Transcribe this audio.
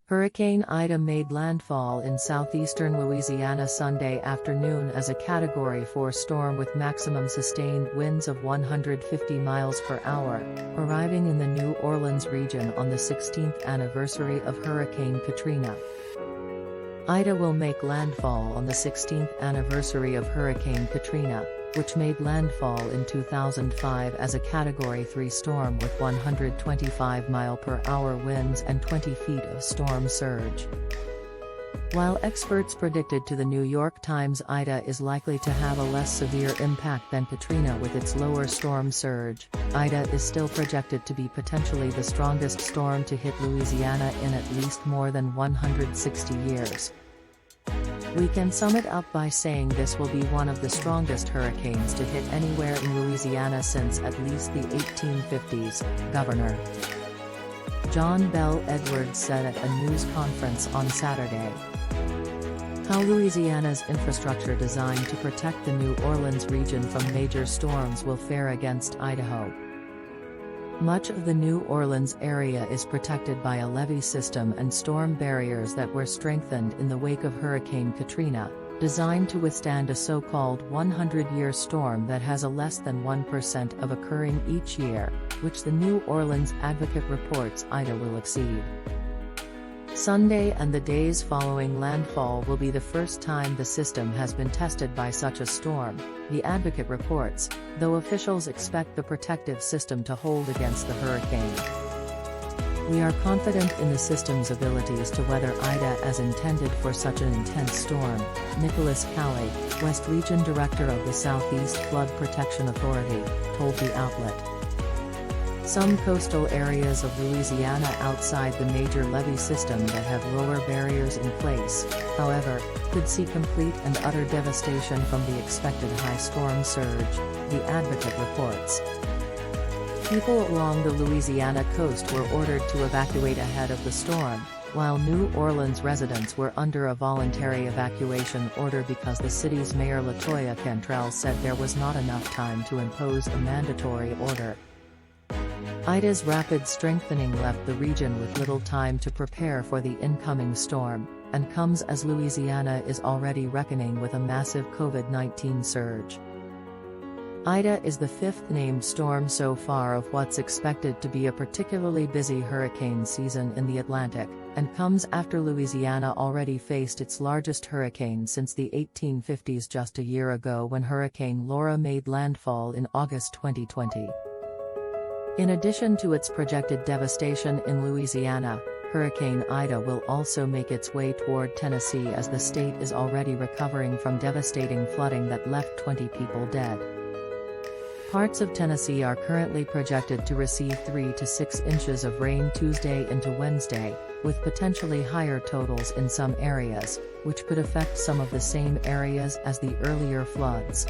Hurricane Ida made landfall in southeastern Louisiana Sunday afternoon as a Category 4 storm with maximum sustained winds of 150 miles per hour, arriving in the New Orleans region on the 16th anniversary of Hurricane Katrina. Ida will make landfall on the 16th anniversary of Hurricane Katrina, which made landfall in 2005 as a Category 3 storm with 125 mile-per-hour winds and 20 feet of storm surge. While experts predicted to the New York Times Ida is likely to have a less severe impact than Katrina with its lower storm surge, Ida is still projected to be potentially the strongest storm to hit Louisiana in at least more than 160 years. We can sum it up by saying this will be one of the strongest hurricanes to hit anywhere in Louisiana since at least the 1850s, Governor John Bel Edwards said at a news conference on Saturday. How Louisiana's infrastructure designed to protect the New Orleans region from major storms will fare against Idaho. Much of the New Orleans area is protected by a levee system and storm barriers that were strengthened in the wake of Hurricane Katrina, designed to withstand a so-called 100-year storm that has a less than 1% of occurring each year, which the New Orleans Advocate reports Ida will exceed. Sunday and the days following landfall will be the first time the system has been tested by such a storm, the Advocate reports, though officials expect the protective system to hold against the hurricane. We are confident in the system's abilities to weather Ida as intended for such an intense storm, Nicholas Calli, West Region Director of the Southeast Flood Protection Authority, told the outlet. Some coastal areas of Louisiana outside the major levee system that have lower barriers in place, however, could see complete and utter devastation from the expected high storm surge, the Advocate reports. People along the Louisiana coast were ordered to evacuate ahead of the storm, while New Orleans residents were under a voluntary evacuation order because the city's mayor LaToya Cantrell said there was not enough time to impose a mandatory order. Ida's rapid strengthening left the region with little time to prepare for the incoming storm, and comes as Louisiana is already reckoning with a massive COVID-19 surge. Ida is the fifth named storm so far of what's expected to be a particularly busy hurricane season in the Atlantic, and comes after Louisiana already faced its largest hurricane since the 1850s just a year ago when Hurricane Laura made landfall in August 2020. In addition to its projected devastation in Louisiana, Hurricane Ida will also make its way toward Tennessee as the state is already recovering from devastating flooding that left 20 people dead. Parts of Tennessee are currently projected to receive 3 to 6 inches of rain Tuesday into Wednesday, with potentially higher totals in some areas, which could affect some of the same areas as the earlier floods.